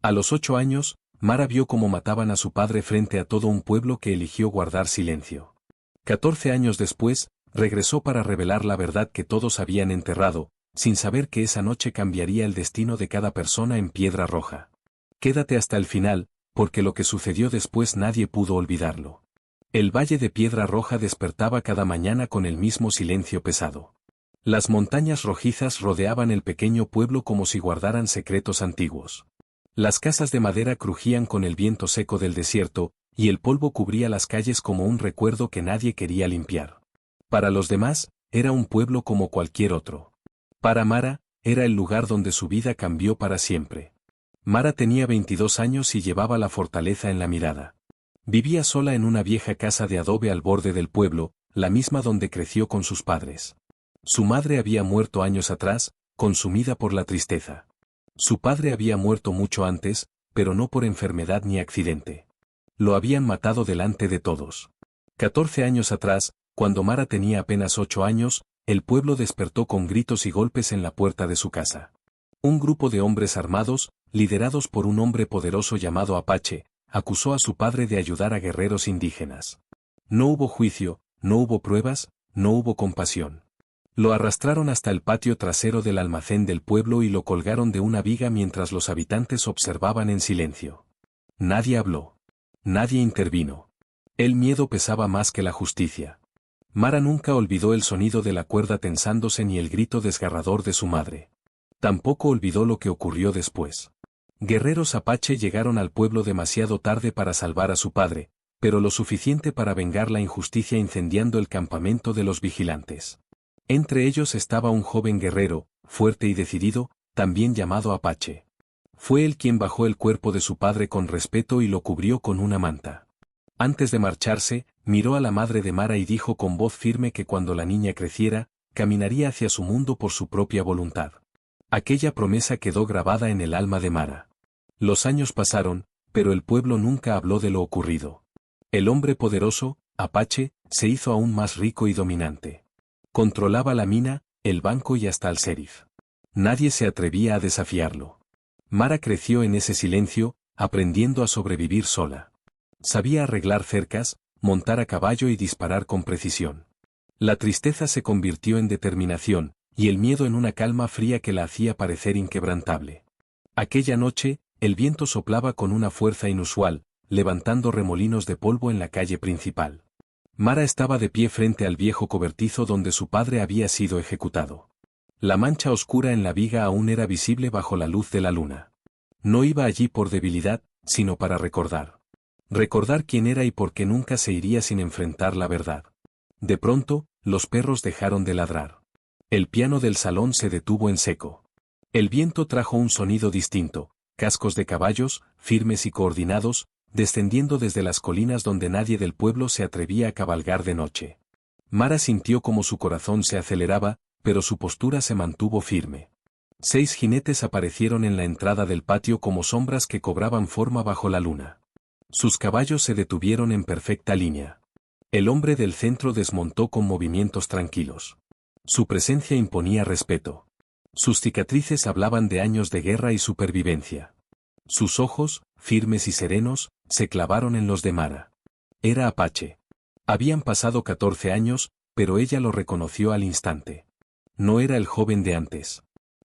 A los 8 años, Mara vio cómo mataban a su padre frente a todo un pueblo que eligió guardar silencio. 14 años después, regresó para revelar la verdad que todos habían enterrado, sin saber que esa noche cambiaría el destino de cada persona en Piedra Roja. Quédate hasta el final, porque lo que sucedió después nadie pudo olvidarlo. El valle de Piedra Roja despertaba cada mañana con el mismo silencio pesado. Las montañas rojizas rodeaban el pequeño pueblo como si guardaran secretos antiguos. Las casas de madera crujían con el viento seco del desierto, y el polvo cubría las calles como un recuerdo que nadie quería limpiar. Para los demás, era un pueblo como cualquier otro. Para Mara, era el lugar donde su vida cambió para siempre. Mara tenía 22 años y llevaba la fortaleza en la mirada. Vivía sola en una vieja casa de adobe al borde del pueblo, la misma donde creció con sus padres. Su madre había muerto años atrás, consumida por la tristeza. Su padre había muerto mucho antes, pero no por enfermedad ni accidente. Lo habían matado delante de todos. 14 años atrás, cuando Mara tenía apenas 8 años, el pueblo despertó con gritos y golpes en la puerta de su casa. Un grupo de hombres armados, liderados por un hombre poderoso llamado Apache, acusó a su padre de ayudar a guerreros indígenas. No hubo juicio, no hubo pruebas, no hubo compasión. Lo arrastraron hasta el patio trasero del almacén del pueblo y lo colgaron de una viga mientras los habitantes observaban en silencio. Nadie habló. Nadie intervino. El miedo pesaba más que la justicia. Mara nunca olvidó el sonido de la cuerda tensándose ni el grito desgarrador de su madre. Tampoco olvidó lo que ocurrió después. Guerreros Apache llegaron al pueblo demasiado tarde para salvar a su padre, pero lo suficiente para vengar la injusticia incendiando el campamento de los vigilantes. Entre ellos estaba un joven guerrero, fuerte y decidido, también llamado Apache. Fue él quien bajó el cuerpo de su padre con respeto y lo cubrió con una manta. Antes de marcharse, miró a la madre de Mara y dijo con voz firme que cuando la niña creciera, caminaría hacia su mundo por su propia voluntad. Aquella promesa quedó grabada en el alma de Mara. Los años pasaron, pero el pueblo nunca habló de lo ocurrido. El hombre poderoso, Apache, se hizo aún más rico y dominante. Controlaba la mina, el banco y hasta al sheriff. Nadie se atrevía a desafiarlo. Mara creció en ese silencio, aprendiendo a sobrevivir sola. Sabía arreglar cercas, montar a caballo y disparar con precisión. La tristeza se convirtió en determinación, y el miedo en una calma fría que la hacía parecer inquebrantable. Aquella noche, el viento soplaba con una fuerza inusual, levantando remolinos de polvo en la calle principal. Mara estaba de pie frente al viejo cobertizo donde su padre había sido ejecutado. La mancha oscura en la viga aún era visible bajo la luz de la luna. No iba allí por debilidad, sino para recordar. Recordar quién era y por qué nunca se iría sin enfrentar la verdad. De pronto, los perros dejaron de ladrar. El piano del salón se detuvo en seco. El viento trajo un sonido distinto, cascos de caballos, firmes y coordinados, descendiendo desde las colinas donde nadie del pueblo se atrevía a cabalgar de noche. Mara sintió como su corazón se aceleraba, pero su postura se mantuvo firme. 6 jinetes aparecieron en la entrada del patio como sombras que cobraban forma bajo la luna. Sus caballos se detuvieron en perfecta línea. El hombre del centro desmontó con movimientos tranquilos. Su presencia imponía respeto. Sus cicatrices hablaban de años de guerra y supervivencia. Sus ojos, firmes y serenos, se clavaron en los de Mara. Era Apache. Habían pasado 14 años, pero ella lo reconoció al instante. No era el joven de antes.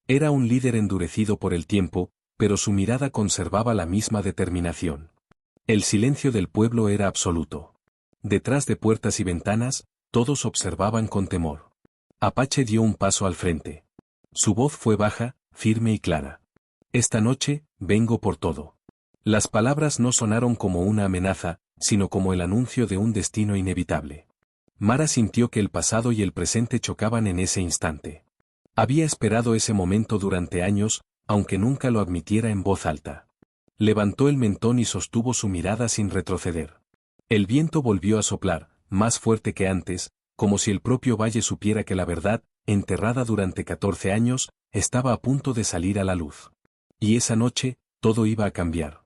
Era un líder endurecido por el tiempo, pero su mirada conservaba la misma determinación. El silencio del pueblo era absoluto. Detrás de puertas y ventanas, todos observaban con temor. Apache dio un paso al frente. Su voz fue baja, firme y clara. Esta noche, vengo por todo. Las palabras no sonaron como una amenaza, sino como el anuncio de un destino inevitable. Mara sintió que el pasado y el presente chocaban en ese instante. Había esperado ese momento durante años, aunque nunca lo admitiera en voz alta. Levantó el mentón y sostuvo su mirada sin retroceder. El viento volvió a soplar, más fuerte que antes, como si el propio valle supiera que la verdad, enterrada durante 14 años, estaba a punto de salir a la luz. Y esa noche, todo iba a cambiar.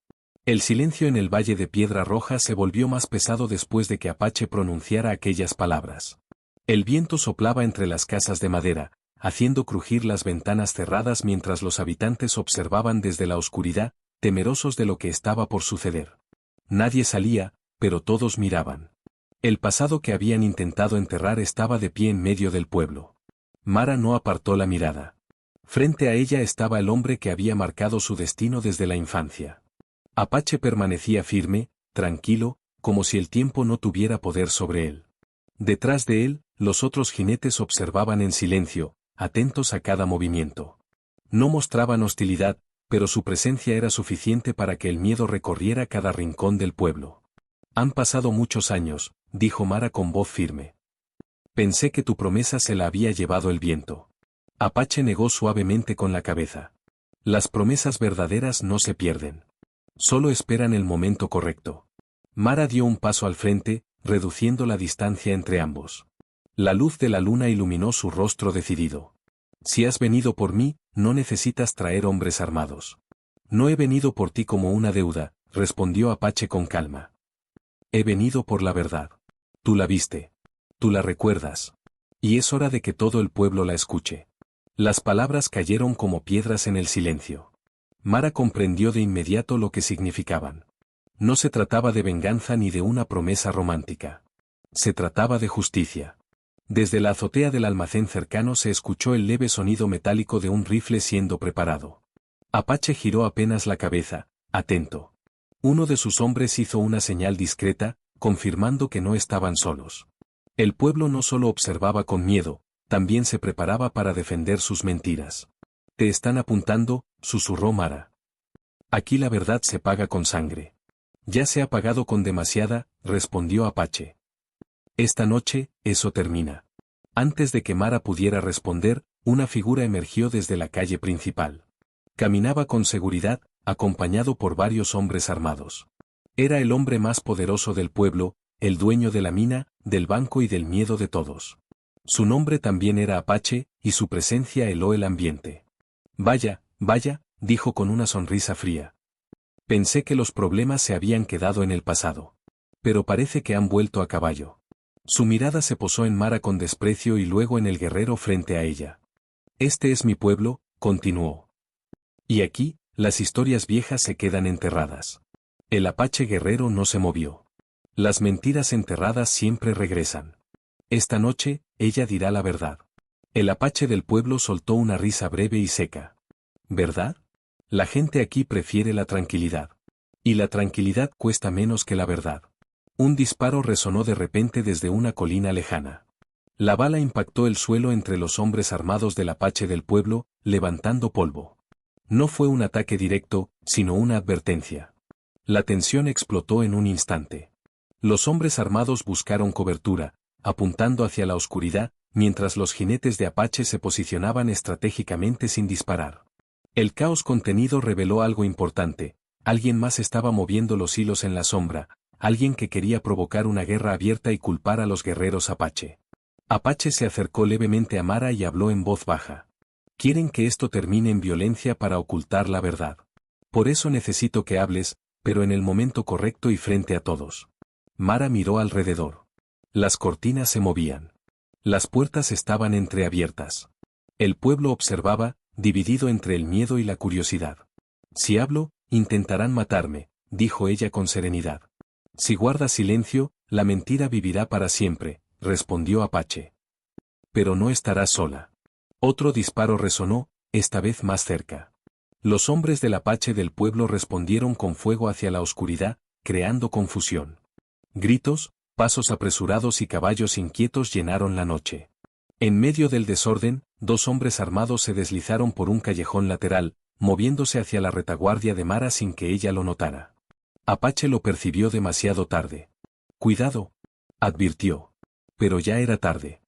El silencio en el valle de Piedra Roja se volvió más pesado después de que Apache pronunciara aquellas palabras. El viento soplaba entre las casas de madera, haciendo crujir las ventanas cerradas mientras los habitantes observaban desde la oscuridad, temerosos de lo que estaba por suceder. Nadie salía, pero todos miraban. El pasado que habían intentado enterrar estaba de pie en medio del pueblo. Mara no apartó la mirada. Frente a ella estaba el hombre que había marcado su destino desde la infancia. Apache permanecía firme, tranquilo, como si el tiempo no tuviera poder sobre él. Detrás de él, los otros jinetes observaban en silencio, atentos a cada movimiento. No mostraban hostilidad, pero su presencia era suficiente para que el miedo recorriera cada rincón del pueblo. Han pasado muchos años, dijo Mara con voz firme. Pensé que tu promesa se la había llevado el viento. Apache negó suavemente con la cabeza. Las promesas verdaderas no se pierden. Solo esperan el momento correcto. Mara dio un paso al frente, reduciendo la distancia entre ambos. La luz de la luna iluminó su rostro decidido. Si has venido por mí, no necesitas traer hombres armados. No he venido por ti como una deuda, respondió Apache con calma. He venido por la verdad. Tú la viste. Tú la recuerdas. Y es hora de que todo el pueblo la escuche. Las palabras cayeron como piedras en el silencio. Mara comprendió de inmediato lo que significaban. No se trataba de venganza ni de una promesa romántica. Se trataba de justicia. Desde la azotea del almacén cercano se escuchó el leve sonido metálico de un rifle siendo preparado. Apache giró apenas la cabeza, atento. Uno de sus hombres hizo una señal discreta, confirmando que no estaban solos. El pueblo no solo observaba con miedo, también se preparaba para defender sus mentiras. Te están apuntando, susurró Mara. Aquí la verdad se paga con sangre. Ya se ha pagado con demasiada, respondió Apache. Esta noche, eso termina. Antes de que Mara pudiera responder, una figura emergió desde la calle principal. Caminaba con seguridad, acompañado por varios hombres armados. Era el hombre más poderoso del pueblo, el dueño de la mina, del banco y del miedo de todos. Su nombre también era Apache, y su presencia heló el ambiente. Vaya, vaya, dijo con una sonrisa fría. Pensé que los problemas se habían quedado en el pasado. Pero parece que han vuelto a caballo. Su mirada se posó en Mara con desprecio y luego en el guerrero frente a ella. Este es mi pueblo, continuó. Y aquí, las historias viejas se quedan enterradas. El Apache guerrero no se movió. Las mentiras enterradas siempre regresan. Esta noche, ella dirá la verdad. El Apache del pueblo soltó una risa breve y seca. ¿Verdad? La gente aquí prefiere la tranquilidad. Y la tranquilidad cuesta menos que la verdad. Un disparo resonó de repente desde una colina lejana. La bala impactó el suelo entre los hombres armados del Apache del pueblo, levantando polvo. No fue un ataque directo, sino una advertencia. La tensión explotó en un instante. Los hombres armados buscaron cobertura, apuntando hacia la oscuridad, mientras los jinetes de Apache se posicionaban estratégicamente sin disparar. El caos contenido reveló algo importante. Alguien más estaba moviendo los hilos en la sombra, alguien que quería provocar una guerra abierta y culpar a los guerreros Apache. Apache se acercó levemente a Mara y habló en voz baja. Quieren que esto termine en violencia para ocultar la verdad. Por eso necesito que hables, pero en el momento correcto y frente a todos. Mara miró alrededor. Las cortinas se movían. Las puertas estaban entreabiertas. El pueblo observaba, dividido entre el miedo y la curiosidad. Si hablo, intentarán matarme, dijo ella con serenidad. Si guardas silencio, la mentira vivirá para siempre, respondió Apache. Pero no estarás sola. Otro disparo resonó, esta vez más cerca. Los hombres del Apache del pueblo respondieron con fuego hacia la oscuridad, creando confusión. Gritos, pasos apresurados y caballos inquietos llenaron la noche. En medio del desorden, dos hombres armados se deslizaron por un callejón lateral, moviéndose hacia la retaguardia de Mara sin que ella lo notara. Apache lo percibió demasiado tarde. Cuidado, advirtió. Pero ya era tarde.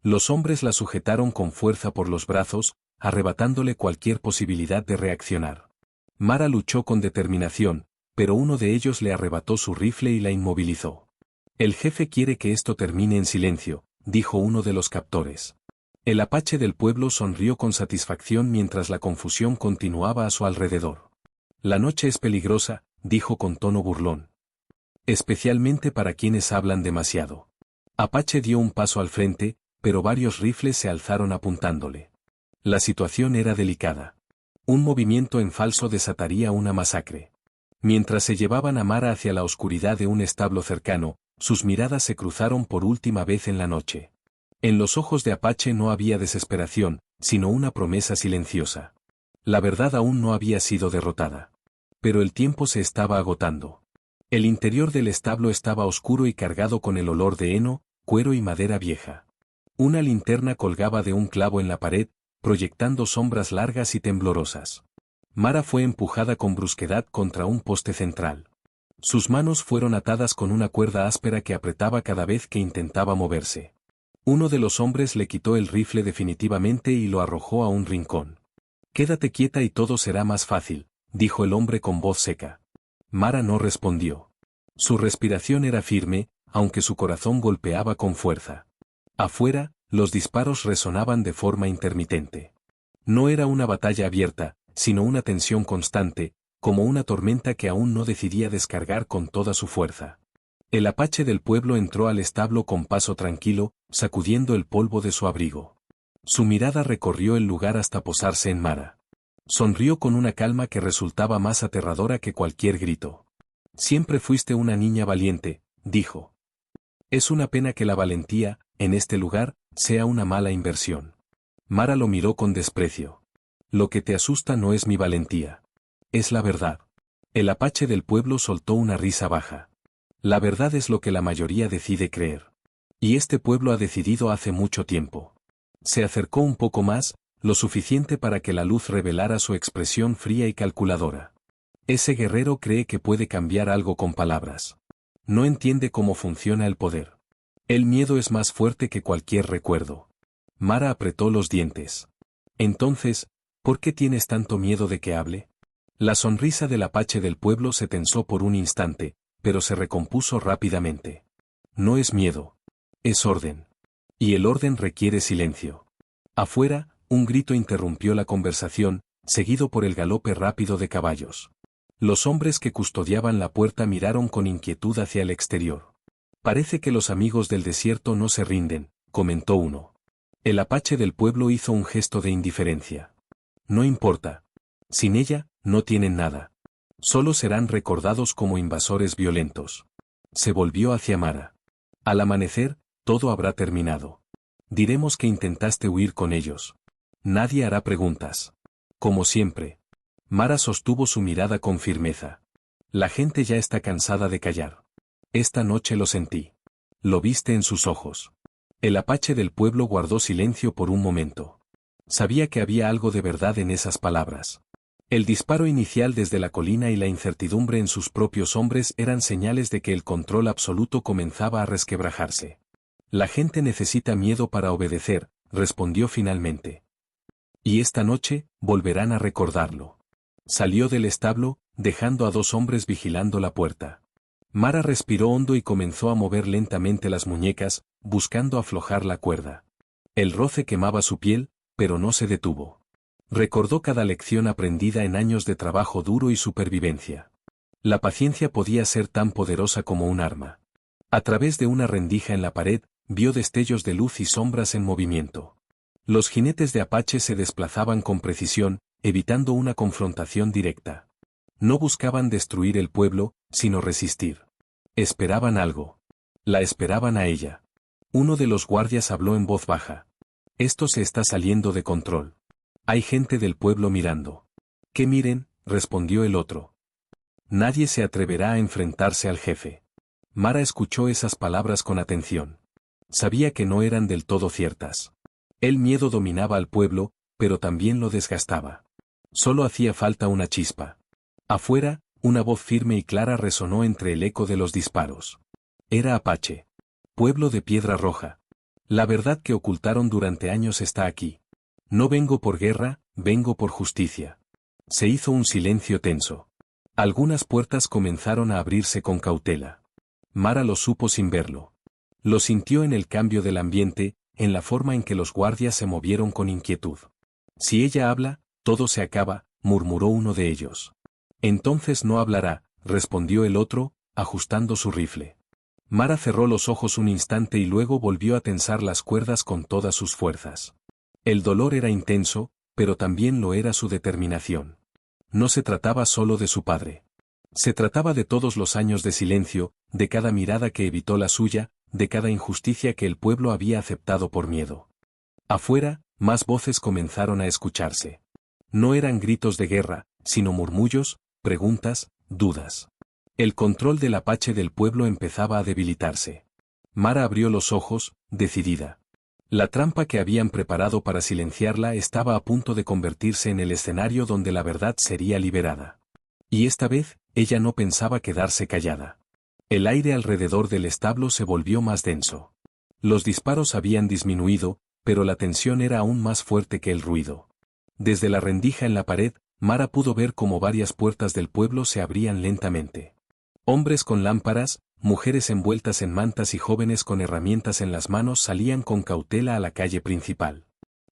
Los hombres la sujetaron con fuerza por los brazos, arrebatándole cualquier posibilidad de reaccionar. Mara luchó con determinación, pero uno de ellos le arrebató su rifle y la inmovilizó. El jefe quiere que esto termine en silencio, dijo uno de los captores. El Apache del pueblo sonrió con satisfacción mientras la confusión continuaba a su alrededor. La noche es peligrosa, dijo con tono burlón. Especialmente para quienes hablan demasiado. Apache dio un paso al frente, pero varios rifles se alzaron apuntándole. La situación era delicada. Un movimiento en falso desataría una masacre. Mientras se llevaban a Mara hacia la oscuridad de un establo cercano, sus miradas se cruzaron por última vez en la noche. En los ojos de Apache no había desesperación, sino una promesa silenciosa. La verdad aún no había sido derrotada. Pero el tiempo se estaba agotando. El interior del establo estaba oscuro y cargado con el olor de heno, cuero y madera vieja. Una linterna colgaba de un clavo en la pared, proyectando sombras largas y temblorosas. Mara fue empujada con brusquedad contra un poste central. Sus manos fueron atadas con una cuerda áspera que apretaba cada vez que intentaba moverse. Uno de los hombres le quitó el rifle definitivamente y lo arrojó a un rincón. «Quédate quieta y todo será más fácil», dijo el hombre con voz seca. Mara no respondió. Su respiración era firme, aunque su corazón golpeaba con fuerza. Afuera, los disparos resonaban de forma intermitente. No era una batalla abierta, sino una tensión constante, como una tormenta que aún no decidía descargar con toda su fuerza. El Apache del pueblo entró al establo con paso tranquilo, sacudiendo el polvo de su abrigo. Su mirada recorrió el lugar hasta posarse en Mara. Sonrió con una calma que resultaba más aterradora que cualquier grito. «Siempre fuiste una niña valiente», dijo. «Es una pena que la valentía, en este lugar, sea una mala inversión». Mara lo miró con desprecio. «Lo que te asusta no es mi valentía. Es la verdad». El Apache del pueblo soltó una risa baja. «La verdad es lo que la mayoría decide creer. Y este pueblo ha decidido hace mucho tiempo». Se acercó un poco más, lo suficiente para que la luz revelara su expresión fría y calculadora. Ese guerrero cree que puede cambiar algo con palabras. No entiende cómo funciona el poder. El miedo es más fuerte que cualquier recuerdo. Mara apretó los dientes. Entonces, ¿por qué tienes tanto miedo de que hable? La sonrisa del Apache del pueblo se tensó por un instante, pero se recompuso rápidamente. No es miedo. Es orden. Y el orden requiere silencio. Afuera, un grito interrumpió la conversación, seguido por el galope rápido de caballos. Los hombres que custodiaban la puerta miraron con inquietud hacia el exterior. «Parece que los amigos del desierto no se rinden», comentó uno. El Apache del pueblo hizo un gesto de indiferencia. «No importa. Sin ella, no tienen nada. Solo serán recordados como invasores violentos». Se volvió hacia Mara. «Al amanecer, todo habrá terminado. Diremos que intentaste huir con ellos. Nadie hará preguntas. Como siempre». Mara sostuvo su mirada con firmeza. «La gente ya está cansada de callar. Esta noche lo sentí. Lo viste en sus ojos». El Apache del pueblo guardó silencio por un momento. Sabía que había algo de verdad en esas palabras. El disparo inicial desde la colina y la incertidumbre en sus propios hombres eran señales de que el control absoluto comenzaba a resquebrajarse. «La gente necesita miedo para obedecer», respondió finalmente. «Y esta noche, volverán a recordarlo». Salió del establo, dejando a dos hombres vigilando la puerta. Mara respiró hondo y comenzó a mover lentamente las muñecas, buscando aflojar la cuerda. El roce quemaba su piel, pero no se detuvo. Recordó cada lección aprendida en años de trabajo duro y supervivencia. La paciencia podía ser tan poderosa como un arma. A través de una rendija en la pared, vio destellos de luz y sombras en movimiento. Los jinetes de Apache se desplazaban con precisión, evitando una confrontación directa. No buscaban destruir el pueblo, sino resistir. Esperaban algo. La esperaban a ella. Uno de los guardias habló en voz baja. «Esto se está saliendo de control. Hay gente del pueblo mirando». «¿Qué miren?», respondió el otro. «Nadie se atreverá a enfrentarse al jefe». Mara escuchó esas palabras con atención. Sabía que no eran del todo ciertas. El miedo dominaba al pueblo, pero también lo desgastaba. Solo hacía falta una chispa. Afuera, una voz firme y clara resonó entre el eco de los disparos. Era Apache. «Pueblo de Piedra Roja. La verdad que ocultaron durante años está aquí. No vengo por guerra, vengo por justicia». Se hizo un silencio tenso. Algunas puertas comenzaron a abrirse con cautela. Mara lo supo sin verlo. Lo sintió en el cambio del ambiente, en la forma en que los guardias se movieron con inquietud. «Si ella habla, todo se acaba», murmuró uno de ellos. «Entonces no hablará», respondió el otro, ajustando su rifle. Mara cerró los ojos un instante y luego volvió a tensar las cuerdas con todas sus fuerzas. El dolor era intenso, pero también lo era su determinación. No se trataba solo de su padre. Se trataba de todos los años de silencio, de cada mirada que evitó la suya, de cada injusticia que el pueblo había aceptado por miedo. Afuera, más voces comenzaron a escucharse. No eran gritos de guerra, sino murmullos, preguntas, dudas. El control del apache del pueblo empezaba a debilitarse. Mara abrió los ojos, decidida. La trampa que habían preparado para silenciarla estaba a punto de convertirse en el escenario donde la verdad sería liberada. Y esta vez, ella no pensaba quedarse callada. El aire alrededor del establo se volvió más denso. Los disparos habían disminuido, pero la tensión era aún más fuerte que el ruido. Desde la rendija en la pared, Mara pudo ver cómo varias puertas del pueblo se abrían lentamente. Hombres con lámparas, mujeres envueltas en mantas y jóvenes con herramientas en las manos salían con cautela a la calle principal.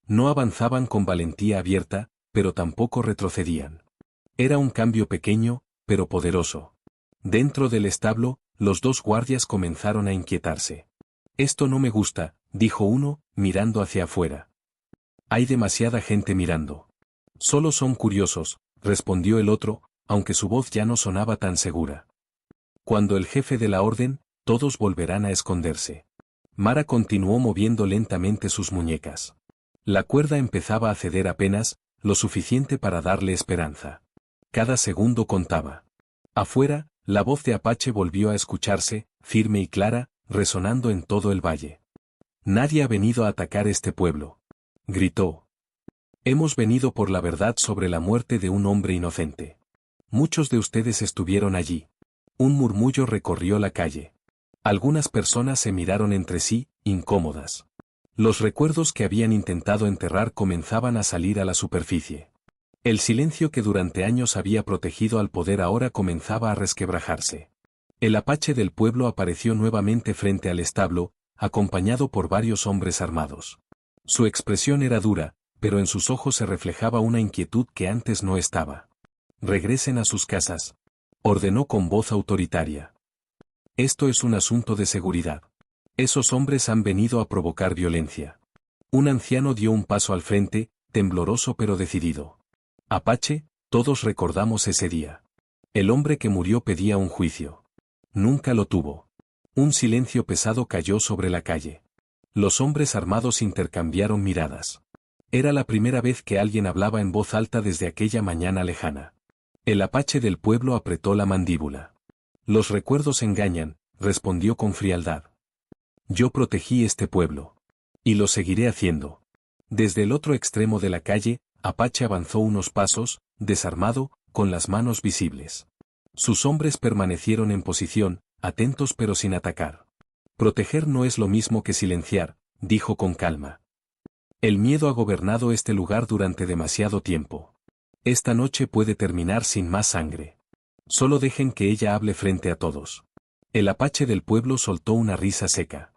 No avanzaban con valentía abierta, pero tampoco retrocedían. Era un cambio pequeño, pero poderoso. Dentro del establo, los dos guardias comenzaron a inquietarse. «Esto no me gusta», dijo uno, mirando hacia afuera. «Hay demasiada gente mirando». «Solo son curiosos», respondió el otro, aunque su voz ya no sonaba tan segura. «Cuando el jefe de la orden, todos volverán a esconderse». Mara continuó moviendo lentamente sus muñecas. La cuerda empezaba a ceder apenas, lo suficiente para darle esperanza. Cada segundo contaba. Afuera, la voz de Apache volvió a escucharse, firme y clara, resonando en todo el valle. «Nadie ha venido a atacar este pueblo», gritó. «Hemos venido por la verdad sobre la muerte de un hombre inocente. Muchos de ustedes estuvieron allí». Un murmullo recorrió la calle. Algunas personas se miraron entre sí, incómodas. Los recuerdos que habían intentado enterrar comenzaban a salir a la superficie. El silencio que durante años había protegido al poder ahora comenzaba a resquebrajarse. El apache del pueblo apareció nuevamente frente al establo, acompañado por varios hombres armados. Su expresión era dura, pero en sus ojos se reflejaba una inquietud que antes no estaba. «Regresen a sus casas», ordenó con voz autoritaria. «Esto es un asunto de seguridad. Esos hombres han venido a provocar violencia». Un anciano dio un paso al frente, tembloroso pero decidido. «Apache, todos recordamos ese día. El hombre que murió pedía un juicio. Nunca lo tuvo». Un silencio pesado cayó sobre la calle. Los hombres armados intercambiaron miradas. Era la primera vez que alguien hablaba en voz alta desde aquella mañana lejana. El apache del pueblo apretó la mandíbula. «Los recuerdos engañan», respondió con frialdad. «Yo protegí este pueblo. Y lo seguiré haciendo». Desde el otro extremo de la calle, Apache avanzó unos pasos, desarmado, con las manos visibles. Sus hombres permanecieron en posición, atentos pero sin atacar. «Proteger no es lo mismo que silenciar», dijo con calma. «El miedo ha gobernado este lugar durante demasiado tiempo. Esta noche puede terminar sin más sangre. Solo dejen que ella hable frente a todos». El apache del pueblo soltó una risa seca.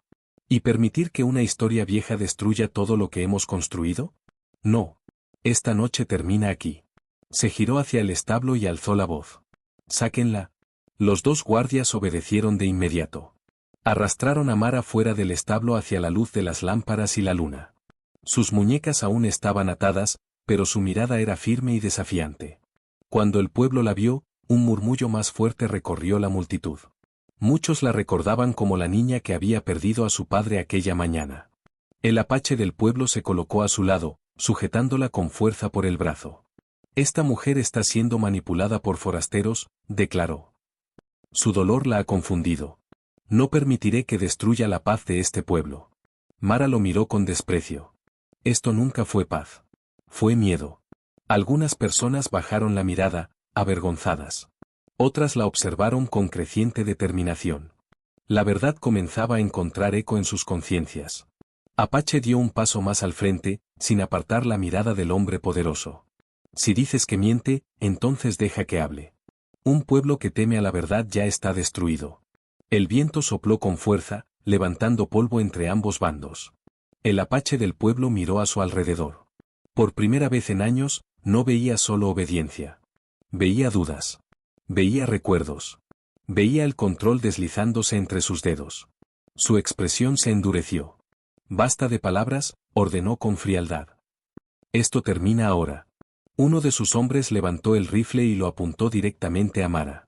«¿Y permitir que una historia vieja destruya todo lo que hemos construido? No. Esta noche termina aquí». Se giró hacia el establo y alzó la voz. «Sáquenla». Los dos guardias obedecieron de inmediato. Arrastraron a Mara fuera del establo hacia la luz de las lámparas y la luna. Sus muñecas aún estaban atadas, pero su mirada era firme y desafiante. Cuando el pueblo la vio, un murmullo más fuerte recorrió la multitud. Muchos la recordaban como la niña que había perdido a su padre aquella mañana. El apache del pueblo se colocó a su lado, sujetándola con fuerza por el brazo. «Esta mujer está siendo manipulada por forasteros», declaró. «Su dolor la ha confundido. No permitiré que destruya la paz de este pueblo». Mara lo miró con desprecio. «Esto nunca fue paz. Fue miedo». Algunas personas bajaron la mirada, avergonzadas. Otras la observaron con creciente determinación. La verdad comenzaba a encontrar eco en sus conciencias. Apache dio un paso más al frente, sin apartar la mirada del hombre poderoso. «Si dices que miente, entonces deja que hable. Un pueblo que teme a la verdad ya está destruido». El viento sopló con fuerza, levantando polvo entre ambos bandos. El apache del pueblo miró a su alrededor. Por primera vez en años, no veía solo obediencia. Veía dudas. Veía recuerdos. Veía el control deslizándose entre sus dedos. Su expresión se endureció. «Basta de palabras», ordenó con frialdad. Esto termina ahora. Uno de sus hombres levantó el rifle y lo apuntó directamente a Mara.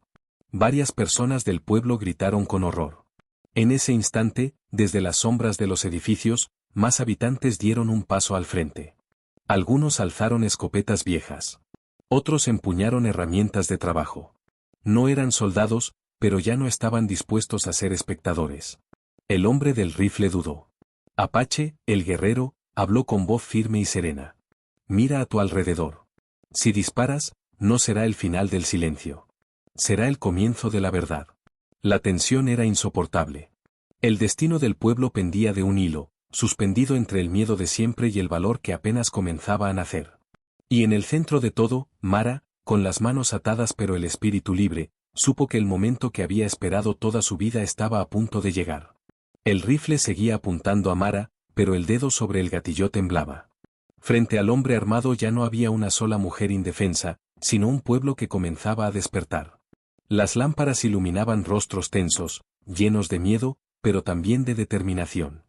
Varias personas del pueblo gritaron con horror. En ese instante, desde las sombras de los edificios, más habitantes dieron un paso al frente. Algunos alzaron escopetas viejas. Otros empuñaron herramientas de trabajo. No eran soldados, pero ya no estaban dispuestos a ser espectadores. El hombre del rifle dudó. Apache, el guerrero, habló con voz firme y serena. Mira a tu alrededor. Si disparas, no será el final del silencio. Será el comienzo de la verdad. La tensión era insoportable. El destino del pueblo pendía de un hilo, suspendido entre el miedo de siempre y el valor que apenas comenzaba a nacer. Y en el centro de todo, Mara, con las manos atadas pero el espíritu libre, supo que el momento que había esperado toda su vida estaba a punto de llegar. El rifle seguía apuntando a Mara, pero el dedo sobre el gatillo temblaba. Frente al hombre armado ya no había una sola mujer indefensa, sino un pueblo que comenzaba a despertar. Las lámparas iluminaban rostros tensos, llenos de miedo, pero también de determinación.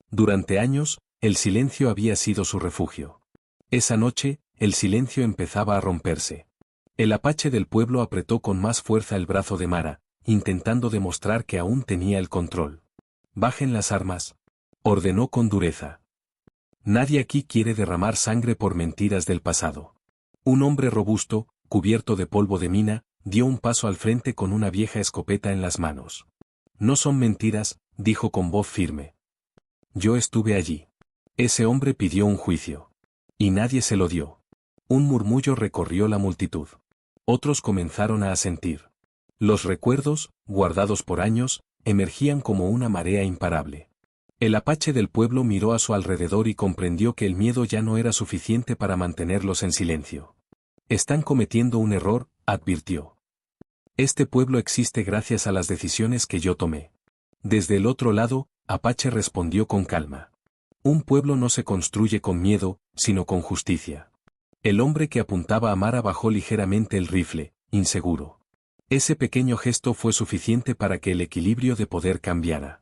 Durante años, el silencio había sido su refugio. Esa noche, el silencio empezaba a romperse. El apache del pueblo apretó con más fuerza el brazo de Mara, intentando demostrar que aún tenía el control. «Bajen las armas», ordenó con dureza. «Nadie aquí quiere derramar sangre por mentiras del pasado». Un hombre robusto, cubierto de polvo de mina, dio un paso al frente con una vieja escopeta en las manos. «No son mentiras», dijo con voz firme. «Yo estuve allí». Ese hombre pidió un juicio. Y nadie se lo dio. Un murmullo recorrió la multitud. Otros comenzaron a asentir. Los recuerdos, guardados por años, emergían como una marea imparable. El apache del pueblo miró a su alrededor y comprendió que el miedo ya no era suficiente para mantenerlos en silencio. «Están cometiendo un error», advirtió. «Este pueblo existe gracias a las decisiones que yo tomé». Desde el otro lado, Apache respondió con calma. «Un pueblo no se construye con miedo, sino con justicia». El hombre que apuntaba a Mara bajó ligeramente el rifle, inseguro. Ese pequeño gesto fue suficiente para que el equilibrio de poder cambiara.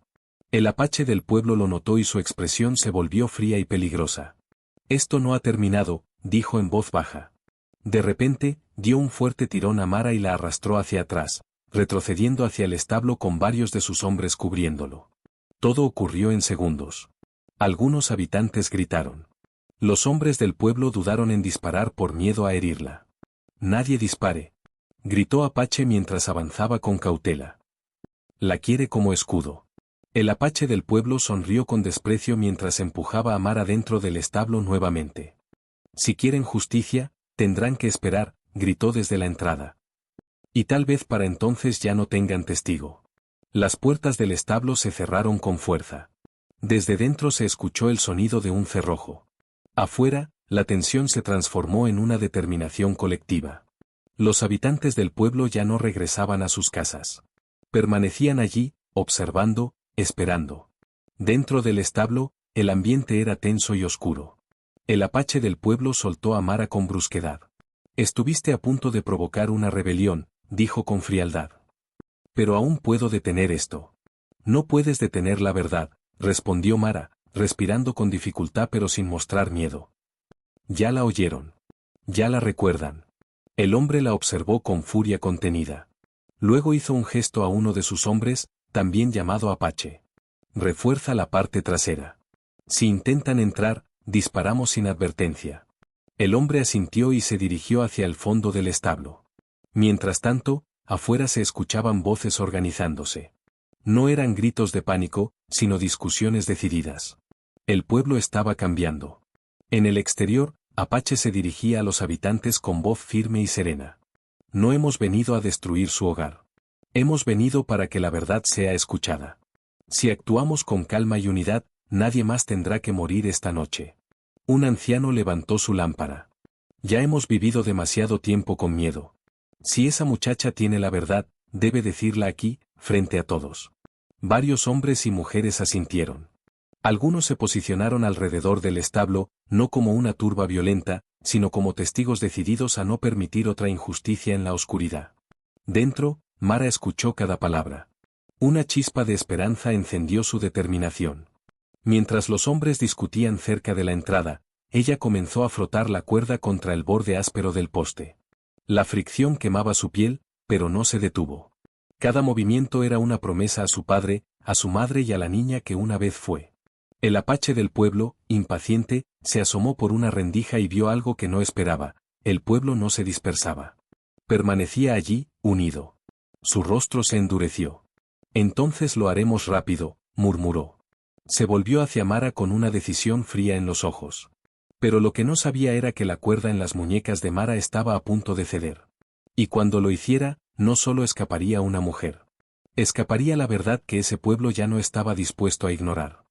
El apache del pueblo lo notó y su expresión se volvió fría y peligrosa. «Esto no ha terminado», dijo en voz baja. De repente, dio un fuerte tirón a Mara y la arrastró hacia atrás, retrocediendo hacia el establo con varios de sus hombres cubriéndolo. Todo ocurrió en segundos. Algunos habitantes gritaron. Los hombres del pueblo dudaron en disparar por miedo a herirla. «Nadie dispare», gritó Apache mientras avanzaba con cautela. «La quiere como escudo». El apache del pueblo sonrió con desprecio mientras empujaba a Mara dentro del establo nuevamente. «Si quieren justicia, tendrán que esperar», gritó desde la entrada. «Y tal vez para entonces ya no tengan testigo». Las puertas del establo se cerraron con fuerza. Desde dentro se escuchó el sonido de un cerrojo. Afuera, la tensión se transformó en una determinación colectiva. Los habitantes del pueblo ya no regresaban a sus casas. Permanecían allí, observando, esperando. Dentro del establo, el ambiente era tenso y oscuro. El apache del pueblo soltó a Mara con brusquedad. «Estuviste a punto de provocar una rebelión», dijo con frialdad. «Pero aún puedo detener esto». «No puedes detener la verdad», respondió Mara, respirando con dificultad pero sin mostrar miedo. «Ya la oyeron. Ya la recuerdan». El hombre la observó con furia contenida. Luego hizo un gesto a uno de sus hombres, también llamado Apache. «Refuerza la parte trasera. Si intentan entrar, disparamos sin advertencia». El hombre asintió y se dirigió hacia el fondo del establo. Mientras tanto, afuera se escuchaban voces organizándose. No eran gritos de pánico, sino discusiones decididas. El pueblo estaba cambiando. En el exterior, Apache se dirigía a los habitantes con voz firme y serena. «No hemos venido a destruir su hogar. Hemos venido para que la verdad sea escuchada. Si actuamos con calma y unidad, nadie más tendrá que morir esta noche». Un anciano levantó su lámpara. «Ya hemos vivido demasiado tiempo con miedo. Si esa muchacha tiene la verdad, debe decirla aquí, frente a todos». Varios hombres y mujeres asintieron. Algunos se posicionaron alrededor del establo, no como una turba violenta, sino como testigos decididos a no permitir otra injusticia en la oscuridad. Dentro, Mara escuchó cada palabra. Una chispa de esperanza encendió su determinación. Mientras los hombres discutían cerca de la entrada, ella comenzó a frotar la cuerda contra el borde áspero del poste. La fricción quemaba su piel, pero no se detuvo. Cada movimiento era una promesa a su padre, a su madre y a la niña que una vez fue. El apache del pueblo, impaciente, se asomó por una rendija y vio algo que no esperaba: el pueblo no se dispersaba. Permanecía allí, unido. Su rostro se endureció. Entonces lo haremos rápido, murmuró. Se volvió hacia Mara con una decisión fría en los ojos. Pero lo que no sabía era que la cuerda en las muñecas de Mara estaba a punto de ceder. Y cuando lo hiciera, no solo escaparía una mujer. Escaparía la verdad que ese pueblo ya no estaba dispuesto a ignorar.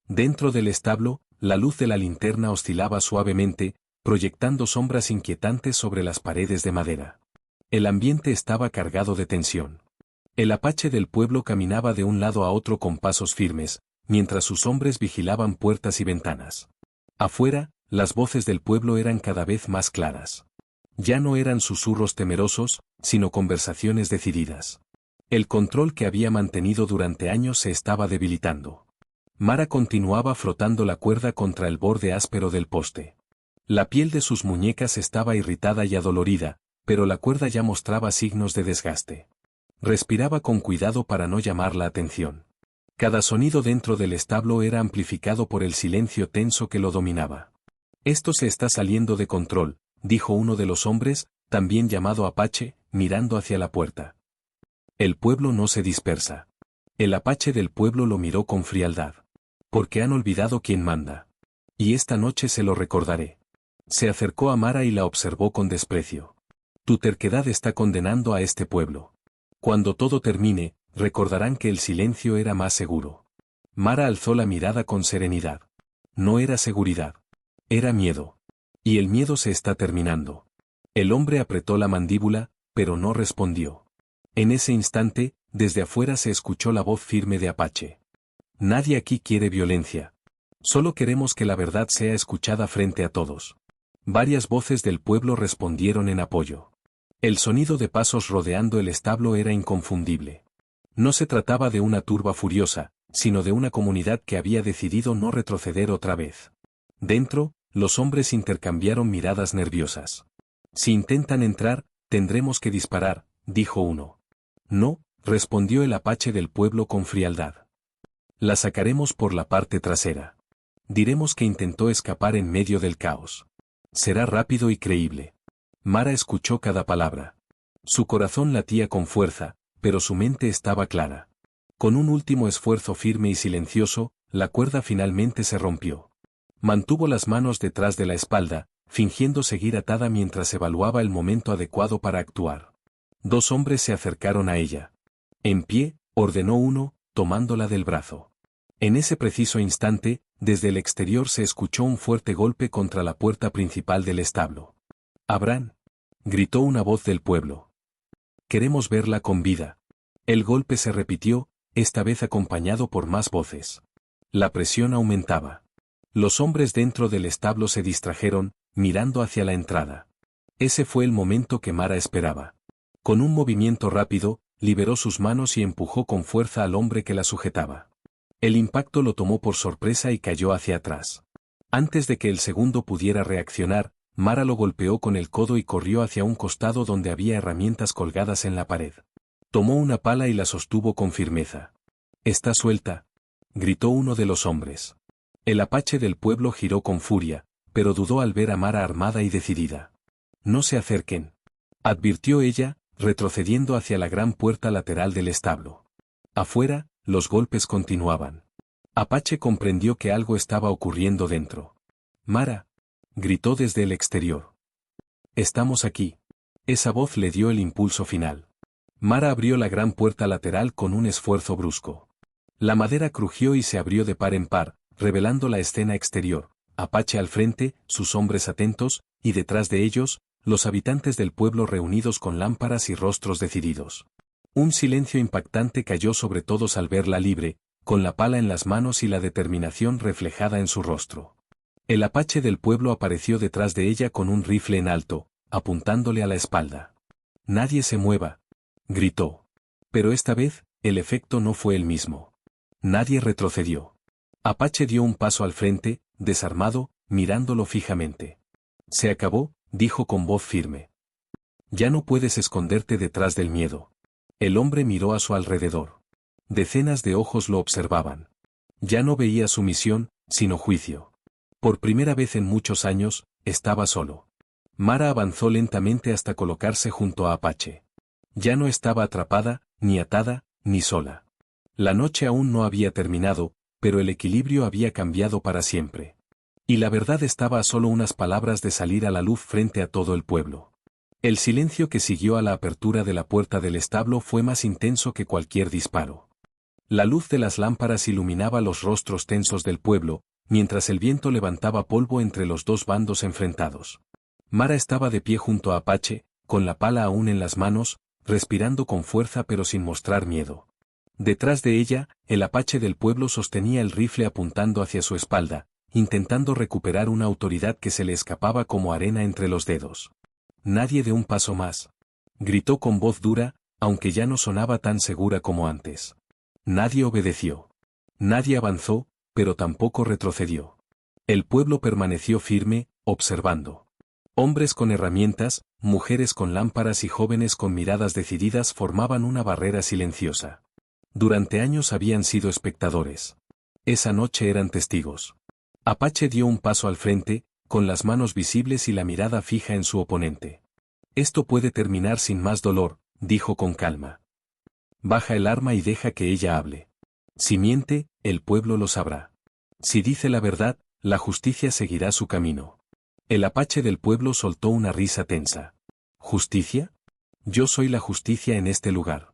Dentro del establo, la luz de la linterna oscilaba suavemente, proyectando sombras inquietantes sobre las paredes de madera. El ambiente estaba cargado de tensión. El apache del pueblo caminaba de un lado a otro con pasos firmes, mientras sus hombres vigilaban puertas y ventanas. Afuera, las voces del pueblo eran cada vez más claras. Ya no eran susurros temerosos, sino conversaciones decididas. El control que había mantenido durante años se estaba debilitando. Mara continuaba frotando la cuerda contra el borde áspero del poste. La piel de sus muñecas estaba irritada y adolorida, pero la cuerda ya mostraba signos de desgaste. Respiraba con cuidado para no llamar la atención. Cada sonido dentro del establo era amplificado por el silencio tenso que lo dominaba. «Esto se está saliendo de control», dijo uno de los hombres, también llamado Apache, mirando hacia la puerta. «El pueblo no se dispersa». El Apache del pueblo lo miró con frialdad. «Porque han olvidado quién manda. Y esta noche se lo recordaré». Se acercó a Mara y la observó con desprecio. «Tu terquedad está condenando a este pueblo. Cuando todo termine, recordarán que el silencio era más seguro». Mara alzó la mirada con serenidad. No era seguridad. Era miedo. Y el miedo se está terminando. El hombre apretó la mandíbula, pero no respondió. En ese instante, desde afuera se escuchó la voz firme de Apache. «Nadie aquí quiere violencia. Solo queremos que la verdad sea escuchada frente a todos». Varias voces del pueblo respondieron en apoyo. El sonido de pasos rodeando el establo era inconfundible. No se trataba de una turba furiosa, sino de una comunidad que había decidido no retroceder otra vez. Dentro, los hombres intercambiaron miradas nerviosas. «Si intentan entrar, tendremos que disparar», dijo uno. «No», respondió el apache del pueblo con frialdad. «La sacaremos por la parte trasera. Diremos que intentó escapar en medio del caos. Será rápido y creíble». Mara escuchó cada palabra. Su corazón latía con fuerza, pero su mente estaba clara. Con un último esfuerzo firme y silencioso, la cuerda finalmente se rompió. Mantuvo las manos detrás de la espalda, fingiendo seguir atada mientras evaluaba el momento adecuado para actuar. Dos hombres se acercaron a ella. «En pie», ordenó uno, tomándola del brazo. En ese preciso instante, desde el exterior se escuchó un fuerte golpe contra la puerta principal del establo. «Abran», gritó una voz del pueblo. «Queremos verla con vida». El golpe se repitió, esta vez acompañado por más voces. La presión aumentaba. Los hombres dentro del establo se distrajeron, mirando hacia la entrada. Ese fue el momento que Mara esperaba. Con un movimiento rápido, liberó sus manos y empujó con fuerza al hombre que la sujetaba. El impacto lo tomó por sorpresa y cayó hacia atrás. Antes de que el segundo pudiera reaccionar, Mara lo golpeó con el codo y corrió hacia un costado donde había herramientas colgadas en la pared. Tomó una pala y la sostuvo con firmeza. «Está suelta», gritó uno de los hombres. El apache del pueblo giró con furia, pero dudó al ver a Mara armada y decidida. «No se acerquen», advirtió ella, retrocediendo hacia la gran puerta lateral del establo. Afuera, los golpes continuaban. Apache comprendió que algo estaba ocurriendo dentro. «Mara», gritó desde el exterior. «Estamos aquí». Esa voz le dio el impulso final. Mara abrió la gran puerta lateral con un esfuerzo brusco. La madera crujió y se abrió de par en par, revelando la escena exterior: Apache al frente, sus hombres atentos, y detrás de ellos, los habitantes del pueblo reunidos con lámparas y rostros decididos. Un silencio impactante cayó sobre todos al verla libre, con la pala en las manos y la determinación reflejada en su rostro. El apache del pueblo apareció detrás de ella con un rifle en alto, apuntándole a la espalda. «Nadie se mueva», gritó. Pero esta vez, el efecto no fue el mismo. Nadie retrocedió. Apache dio un paso al frente, desarmado, mirándolo fijamente. Se acabó, dijo con voz firme. Ya no puedes esconderte detrás del miedo. El hombre miró a su alrededor. Decenas de ojos lo observaban. Ya no veía sumisión, sino juicio. Por primera vez en muchos años, estaba solo. Mara avanzó lentamente hasta colocarse junto a Apache. Ya no estaba atrapada, ni atada, ni sola. La noche aún no había terminado, pero el equilibrio había cambiado para siempre. Y la verdad estaba a solo unas palabras de salir a la luz frente a todo el pueblo. El silencio que siguió a la apertura de la puerta del establo fue más intenso que cualquier disparo. La luz de las lámparas iluminaba los rostros tensos del pueblo, mientras el viento levantaba polvo entre los dos bandos enfrentados. Mara estaba de pie junto a Apache, con la pala aún en las manos, respirando con fuerza pero sin mostrar miedo. Detrás de ella, el Apache del pueblo sostenía el rifle apuntando hacia su espalda, intentando recuperar una autoridad que se le escapaba como arena entre los dedos. Nadie de un paso más. Gritó con voz dura, aunque ya no sonaba tan segura como antes. Nadie obedeció. Nadie avanzó, pero tampoco retrocedió. El pueblo permaneció firme, observando. Hombres con herramientas, mujeres con lámparas y jóvenes con miradas decididas formaban una barrera silenciosa. Durante años habían sido espectadores. Esa noche eran testigos. Apache dio un paso al frente, con las manos visibles y la mirada fija en su oponente. Esto puede terminar sin más dolor, dijo con calma. Baja el arma y deja que ella hable. Si miente, el pueblo lo sabrá. Si dice la verdad, la justicia seguirá su camino. El Apache del pueblo soltó una risa tensa. ¿Justicia? Yo soy la justicia en este lugar.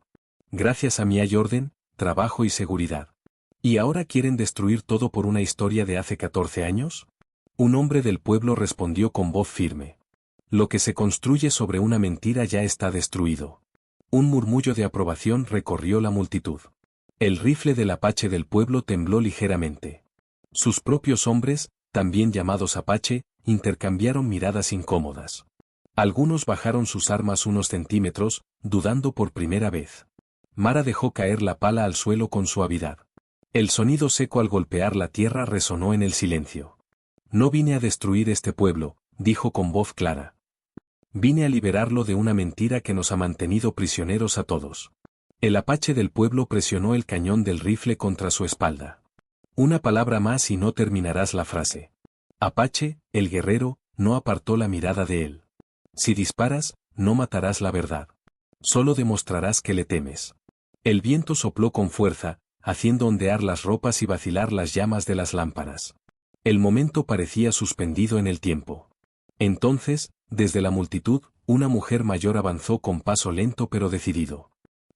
Gracias a mí hay orden, trabajo y seguridad. ¿Y ahora quieren destruir todo por una historia de hace 14 años? Un hombre del pueblo respondió con voz firme. Lo que se construye sobre una mentira ya está destruido. Un murmullo de aprobación recorrió la multitud. El rifle del Apache del pueblo tembló ligeramente. Sus propios hombres, también llamados Apache, intercambiaron miradas incómodas. Algunos bajaron sus armas unos centímetros, dudando por primera vez. Mara dejó caer la pala al suelo con suavidad. El sonido seco al golpear la tierra resonó en el silencio. No vine a destruir este pueblo, dijo con voz clara. Vine a liberarlo de una mentira que nos ha mantenido prisioneros a todos. El Apache del pueblo presionó el cañón del rifle contra su espalda. Una palabra más y no terminarás la frase. Apache, el guerrero, no apartó la mirada de él. Si disparas, no matarás la verdad. Solo demostrarás que le temes. El viento sopló con fuerza, haciendo ondear las ropas y vacilar las llamas de las lámparas. El momento parecía suspendido en el tiempo. Entonces, desde la multitud, una mujer mayor avanzó con paso lento pero decidido.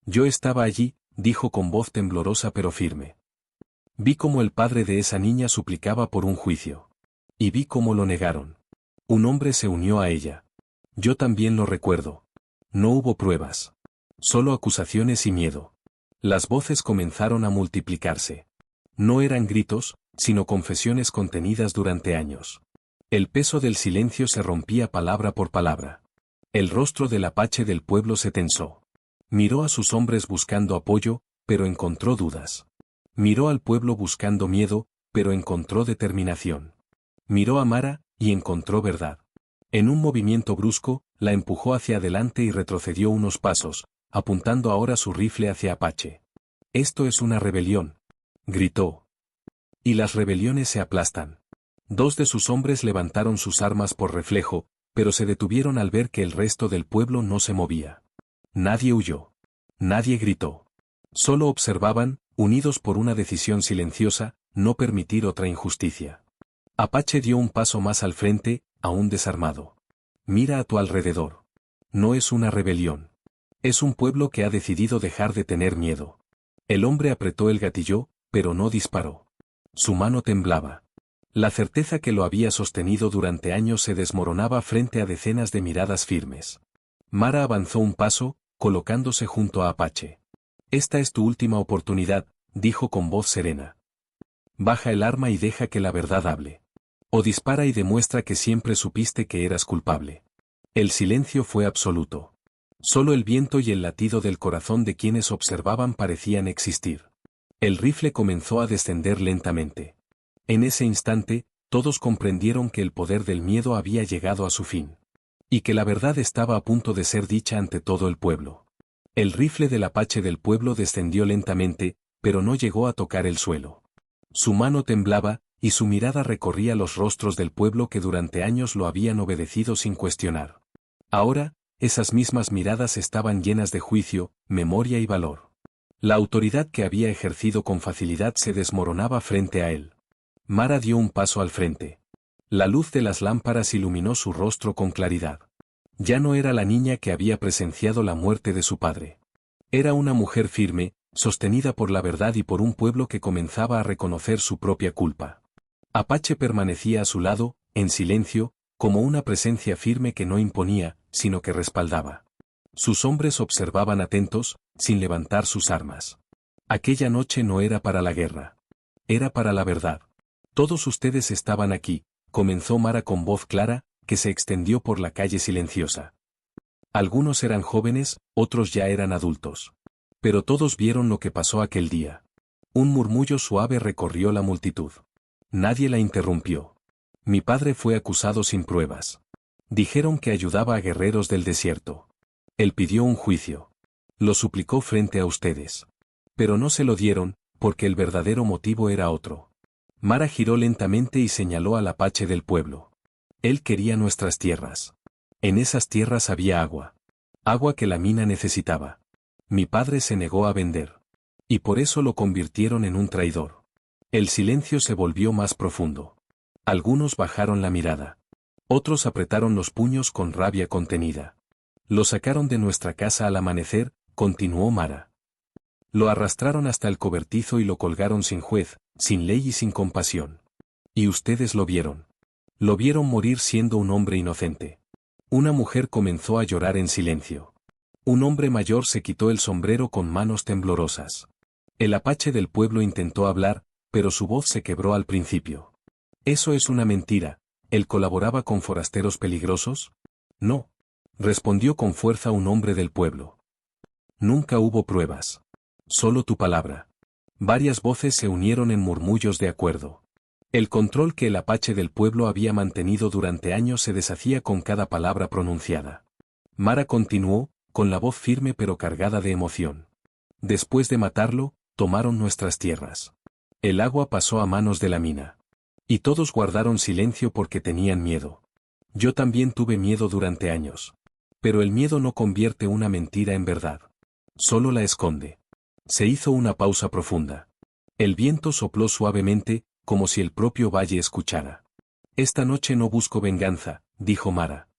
Yo estaba allí, dijo con voz temblorosa pero firme. Vi cómo el padre de esa niña suplicaba por un juicio. Y vi cómo lo negaron. Un hombre se unió a ella. Yo también lo recuerdo. No hubo pruebas. Solo acusaciones y miedo. Las voces comenzaron a multiplicarse. No eran gritos, sino confesiones contenidas durante años. El peso del silencio se rompía palabra por palabra. El rostro del Apache del pueblo se tensó. Miró a sus hombres buscando apoyo, pero encontró dudas. Miró al pueblo buscando miedo, pero encontró determinación. Miró a Mara, y encontró verdad. En un movimiento brusco, la empujó hacia adelante y retrocedió unos pasos, apuntando ahora su rifle hacia Apache. Esto es una rebelión, gritó. Y las rebeliones se aplastan. Dos de sus hombres levantaron sus armas por reflejo, pero se detuvieron al ver que el resto del pueblo no se movía. Nadie huyó. Nadie gritó. Solo observaban, unidos por una decisión silenciosa, no permitir otra injusticia. Apache dio un paso más al frente, aún desarmado. Mira a tu alrededor. No es una rebelión. Es un pueblo que ha decidido dejar de tener miedo. El hombre apretó el gatillo, pero no disparó. Su mano temblaba. La certeza que lo había sostenido durante años se desmoronaba frente a decenas de miradas firmes. Mara avanzó un paso, colocándose junto a Apache. Esta es tu última oportunidad, dijo con voz serena. Baja el arma y deja que la verdad hable. O dispara y demuestra que siempre supiste que eras culpable. El silencio fue absoluto. Solo el viento y el latido del corazón de quienes observaban parecían existir. El rifle comenzó a descender lentamente. En ese instante, todos comprendieron que el poder del miedo había llegado a su fin. Y que la verdad estaba a punto de ser dicha ante todo el pueblo. El rifle del apache del pueblo descendió lentamente, pero no llegó a tocar el suelo. Su mano temblaba, y su mirada recorría los rostros del pueblo que durante años lo habían obedecido sin cuestionar. Ahora, esas mismas miradas estaban llenas de juicio, memoria y valor. La autoridad que había ejercido con facilidad se desmoronaba frente a él. Mara dio un paso al frente. La luz de las lámparas iluminó su rostro con claridad. Ya no era la niña que había presenciado la muerte de su padre. Era una mujer firme, sostenida por la verdad y por un pueblo que comenzaba a reconocer su propia culpa. Apache permanecía a su lado, en silencio, como una presencia firme que no imponía, sino que respaldaba. Sus hombres observaban atentos, sin levantar sus armas. Aquella noche no era para la guerra. Era para la verdad. Todos ustedes estaban aquí, comenzó Mara con voz clara, que se extendió por la calle silenciosa. Algunos eran jóvenes, otros ya eran adultos. Pero todos vieron lo que pasó aquel día. Un murmullo suave recorrió la multitud. Nadie la interrumpió. Mi padre fue acusado sin pruebas. Dijeron que ayudaba a guerreros del desierto. Él pidió un juicio. Lo suplicó frente a ustedes. Pero no se lo dieron, porque el verdadero motivo era otro. Mara giró lentamente y señaló al apache del pueblo. Él quería nuestras tierras. En esas tierras había agua. Agua que la mina necesitaba. Mi padre se negó a vender. Y por eso lo convirtieron en un traidor. El silencio se volvió más profundo. Algunos bajaron la mirada. Otros apretaron los puños con rabia contenida. Lo sacaron de nuestra casa al amanecer, continuó Mara. Lo arrastraron hasta el cobertizo y lo colgaron sin juez, sin ley y sin compasión. Y ustedes lo vieron. Lo vieron morir siendo un hombre inocente. Una mujer comenzó a llorar en silencio. Un hombre mayor se quitó el sombrero con manos temblorosas. El apache del pueblo intentó hablar, pero su voz se quebró al principio. Eso es una mentira. ¿Él colaboraba con forasteros peligrosos? No. Respondió con fuerza un hombre del pueblo. Nunca hubo pruebas. Solo tu palabra. Varias voces se unieron en murmullos de acuerdo. El control que el apache del pueblo había mantenido durante años se deshacía con cada palabra pronunciada. Mara continuó, con la voz firme pero cargada de emoción. Después de matarlo, tomaron nuestras tierras. El agua pasó a manos de la mina. Y todos guardaron silencio porque tenían miedo. Yo también tuve miedo durante años. Pero el miedo no convierte una mentira en verdad. Solo la esconde. Se hizo una pausa profunda. El viento sopló suavemente, como si el propio valle escuchara. Esta noche no busco venganza, dijo Mara.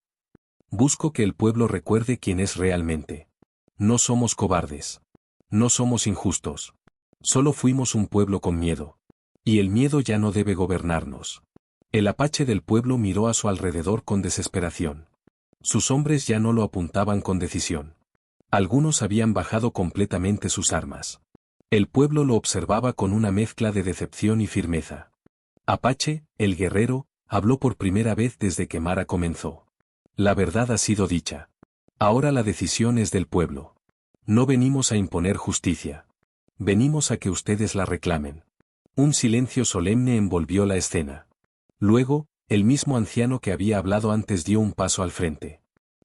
Busco que el pueblo recuerde quién es realmente. No somos cobardes. No somos injustos. Solo fuimos un pueblo con miedo. Y el miedo ya no debe gobernarnos. El apache del pueblo miró a su alrededor con desesperación. Sus hombres ya no lo apuntaban con decisión. Algunos habían bajado completamente sus armas. El pueblo lo observaba con una mezcla de decepción y firmeza. Apache, el guerrero, habló por primera vez desde que Mara comenzó. La verdad ha sido dicha. Ahora la decisión es del pueblo. No venimos a imponer justicia. Venimos a que ustedes la reclamen. Un silencio solemne envolvió la escena. Luego, el mismo anciano que había hablado antes dio un paso al frente.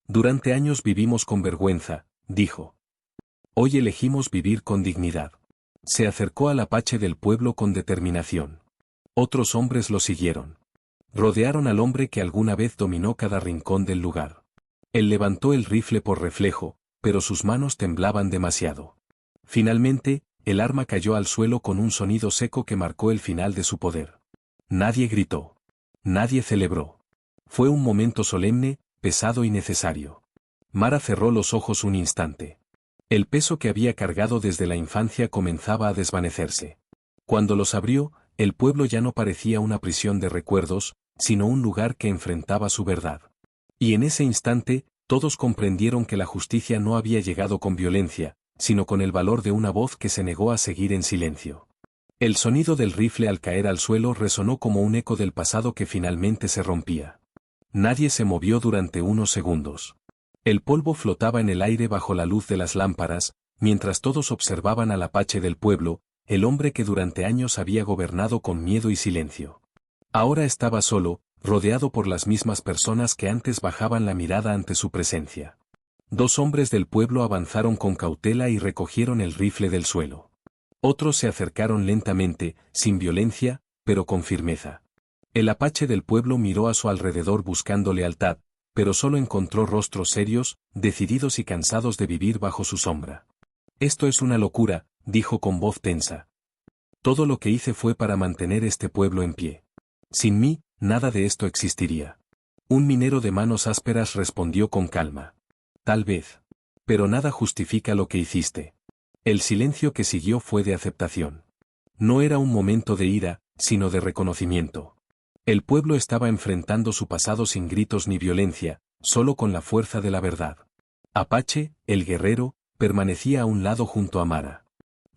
Durante años vivimos con vergüenza, dijo. Hoy elegimos vivir con dignidad. Se acercó al apache del pueblo con determinación. Otros hombres lo siguieron. Rodearon al hombre que alguna vez dominó cada rincón del lugar. Él levantó el rifle por reflejo, pero sus manos temblaban demasiado. Finalmente, el arma cayó al suelo con un sonido seco que marcó el final de su poder. Nadie gritó. Nadie celebró. Fue un momento solemne, pesado y necesario. Mara cerró los ojos un instante. El peso que había cargado desde la infancia comenzaba a desvanecerse. Cuando los abrió, el pueblo ya no parecía una prisión de recuerdos, sino un lugar que enfrentaba su verdad. Y en ese instante, todos comprendieron que la justicia no había llegado con violencia, sino con el valor de una voz que se negó a seguir en silencio. El sonido del rifle al caer al suelo resonó como un eco del pasado que finalmente se rompía. Nadie se movió durante unos segundos. El polvo flotaba en el aire bajo la luz de las lámparas, mientras todos observaban al apache del pueblo, el hombre que durante años había gobernado con miedo y silencio. Ahora estaba solo, rodeado por las mismas personas que antes bajaban la mirada ante su presencia. Dos hombres del pueblo avanzaron con cautela y recogieron el rifle del suelo. Otros se acercaron lentamente, sin violencia, pero con firmeza. El apache del pueblo miró a su alrededor buscando lealtad, pero solo encontró rostros serios, decididos y cansados de vivir bajo su sombra. Esto es una locura, dijo con voz tensa. Todo lo que hice fue para mantener este pueblo en pie. Sin mí, nada de esto existiría. Un minero de manos ásperas respondió con calma. Tal vez. Pero nada justifica lo que hiciste. El silencio que siguió fue de aceptación. No era un momento de ira, sino de reconocimiento. El pueblo estaba enfrentando su pasado sin gritos ni violencia, solo con la fuerza de la verdad. Apache, el guerrero, permanecía a un lado junto a Mara.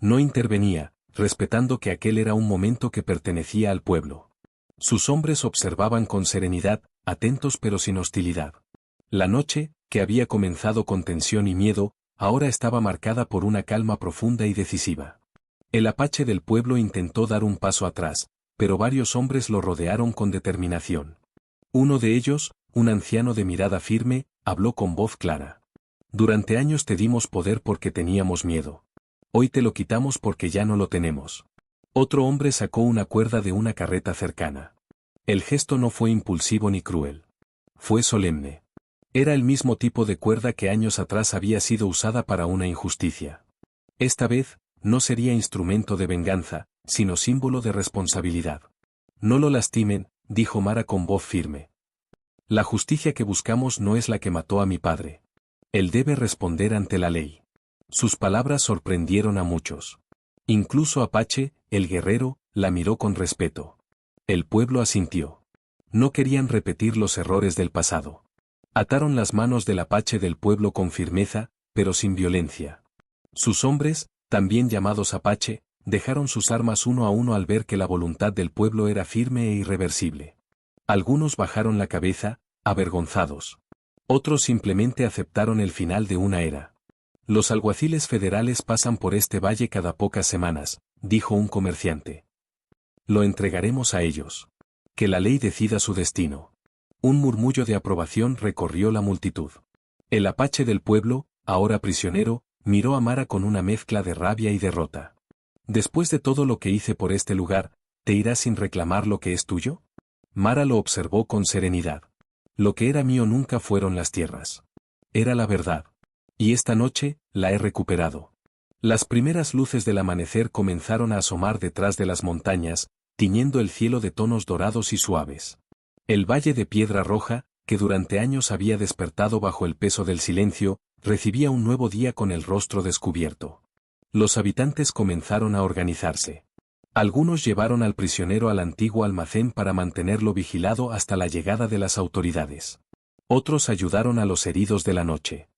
No intervenía, respetando que aquel era un momento que pertenecía al pueblo. Sus hombres observaban con serenidad, atentos pero sin hostilidad. La noche, que había comenzado con tensión y miedo, ahora estaba marcada por una calma profunda y decisiva. El apache del pueblo intentó dar un paso atrás, pero varios hombres lo rodearon con determinación. Uno de ellos, un anciano de mirada firme, habló con voz clara. Durante años te dimos poder porque teníamos miedo. Hoy te lo quitamos porque ya no lo tenemos. Otro hombre sacó una cuerda de una carreta cercana. El gesto no fue impulsivo ni cruel. Fue solemne. Era el mismo tipo de cuerda que años atrás había sido usada para una injusticia. Esta vez, no sería instrumento de venganza, sino símbolo de responsabilidad. No lo lastimen, dijo Mara con voz firme. La justicia que buscamos no es la que mató a mi padre. Él debe responder ante la ley. Sus palabras sorprendieron a muchos. Incluso Apache, el guerrero, la miró con respeto. El pueblo asintió. No querían repetir los errores del pasado. Ataron las manos del apache del pueblo con firmeza, pero sin violencia. Sus hombres, también llamados apache, dejaron sus armas uno a uno al ver que la voluntad del pueblo era firme e irreversible. Algunos bajaron la cabeza, avergonzados. Otros simplemente aceptaron el final de una era. Los alguaciles federales pasan por este valle cada pocas semanas, dijo un comerciante. Lo entregaremos a ellos. Que la ley decida su destino. Un murmullo de aprobación recorrió la multitud. El apache del pueblo, ahora prisionero, miró a Mara con una mezcla de rabia y derrota. Después de todo lo que hice por este lugar, ¿te irás sin reclamar lo que es tuyo? Mara lo observó con serenidad. Lo que era mío nunca fueron las tierras. Era la verdad. Y esta noche, la he recuperado. Las primeras luces del amanecer comenzaron a asomar detrás de las montañas, tiñendo el cielo de tonos dorados y suaves. El valle de Piedra Roja, que durante años había despertado bajo el peso del silencio, recibía un nuevo día con el rostro descubierto. Los habitantes comenzaron a organizarse. Algunos llevaron al prisionero al antiguo almacén para mantenerlo vigilado hasta la llegada de las autoridades. Otros ayudaron a los heridos de la noche.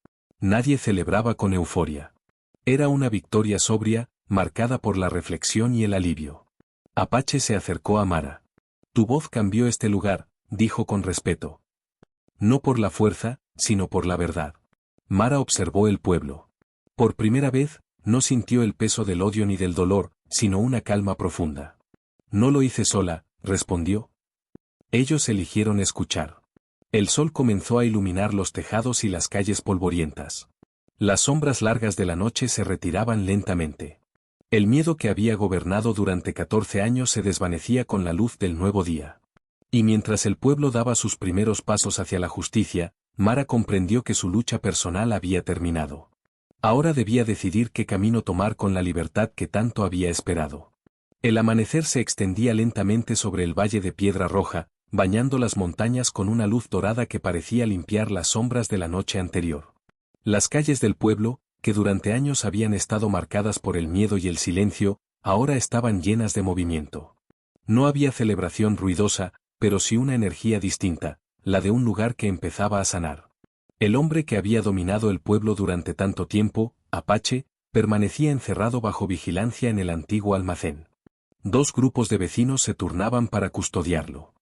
Nadie celebraba con euforia. Era una victoria sobria, marcada por la reflexión y el alivio. Apache se acercó a Mara. Tu voz cambió este lugar, dijo con respeto. No por la fuerza, sino por la verdad. Mara observó el pueblo. Por primera vez, no sintió el peso del odio ni del dolor, sino una calma profunda. No lo hice sola, respondió. Ellos eligieron escuchar. El sol comenzó a iluminar los tejados y las calles polvorientas. Las sombras largas de la noche se retiraban lentamente. El miedo que había gobernado durante 14 años se desvanecía con la luz del nuevo día. Y mientras el pueblo daba sus primeros pasos hacia la justicia, Mara comprendió que su lucha personal había terminado. Ahora debía decidir qué camino tomar con la libertad que tanto había esperado. El amanecer se extendía lentamente sobre el valle de Piedra Roja, bañando las montañas con una luz dorada que parecía limpiar las sombras de la noche anterior. Las calles del pueblo, que durante años habían estado marcadas por el miedo y el silencio, ahora estaban llenas de movimiento. No había celebración ruidosa, pero sí una energía distinta, la de un lugar que empezaba a sanar. El hombre que había dominado el pueblo durante tanto tiempo, Apache, permanecía encerrado bajo vigilancia en el antiguo almacén. Dos grupos de vecinos se turnaban para custodiarlo.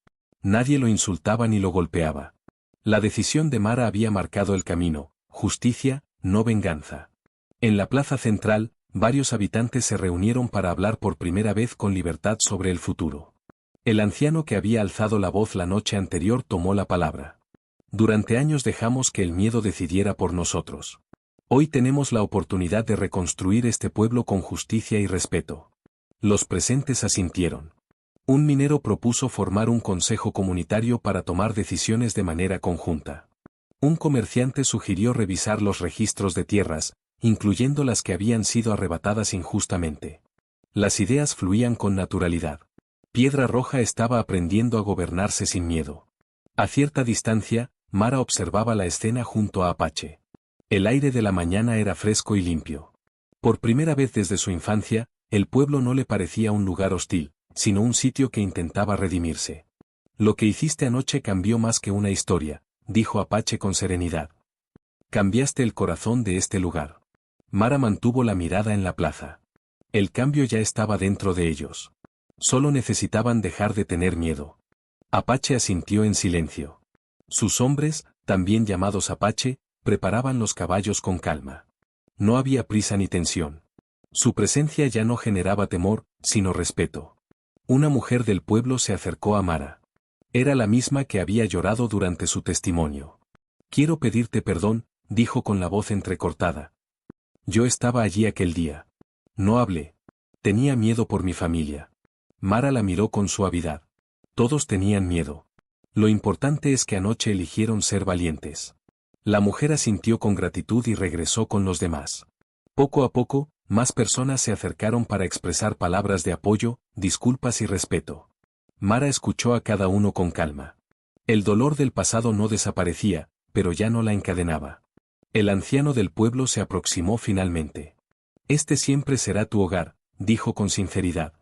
Nadie lo insultaba ni lo golpeaba. La decisión de Mara había marcado el camino, justicia, no venganza. En la plaza central, varios habitantes se reunieron para hablar por primera vez con libertad sobre el futuro. El anciano que había alzado la voz la noche anterior tomó la palabra. Durante años dejamos que el miedo decidiera por nosotros. Hoy tenemos la oportunidad de reconstruir este pueblo con justicia y respeto. Los presentes asintieron. Un minero propuso formar un consejo comunitario para tomar decisiones de manera conjunta. Un comerciante sugirió revisar los registros de tierras, incluyendo las que habían sido arrebatadas injustamente. Las ideas fluían con naturalidad. Piedra Roja estaba aprendiendo a gobernarse sin miedo. A cierta distancia, Mara observaba la escena junto a Apache. El aire de la mañana era fresco y limpio. Por primera vez desde su infancia, el pueblo no le parecía un lugar hostil, sino un sitio que intentaba redimirse. Lo que hiciste anoche cambió más que una historia, dijo Apache con serenidad. Cambiaste el corazón de este lugar. Mara mantuvo la mirada en la plaza. El cambio ya estaba dentro de ellos. Solo necesitaban dejar de tener miedo. Apache asintió en silencio. Sus hombres, también llamados Apache, preparaban los caballos con calma. No había prisa ni tensión. Su presencia ya no generaba temor, sino respeto. Una mujer del pueblo se acercó a Mara. Era la misma que había llorado durante su testimonio. Quiero pedirte perdón, dijo con la voz entrecortada. Yo estaba allí aquel día. No hablé. Tenía miedo por mi familia. Mara la miró con suavidad. Todos tenían miedo. Lo importante es que anoche eligieron ser valientes. La mujer asintió con gratitud y regresó con los demás. Poco a poco, más personas se acercaron para expresar palabras de apoyo, disculpas y respeto. Mara escuchó a cada uno con calma. El dolor del pasado no desaparecía, pero ya no la encadenaba. El anciano del pueblo se aproximó finalmente. Este siempre será tu hogar, dijo con sinceridad.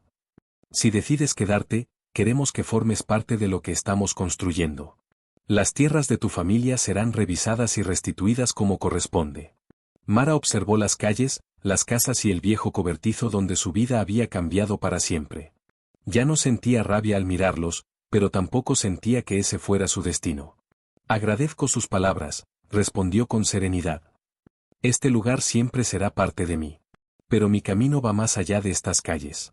Si decides quedarte, queremos que formes parte de lo que estamos construyendo. Las tierras de tu familia serán revisadas y restituidas como corresponde. Mara observó las calles, las casas y el viejo cobertizo donde su vida había cambiado para siempre. Ya no sentía rabia al mirarlos, pero tampoco sentía que ese fuera su destino. Agradezco sus palabras, respondió con serenidad. Este lugar siempre será parte de mí. Pero mi camino va más allá de estas calles.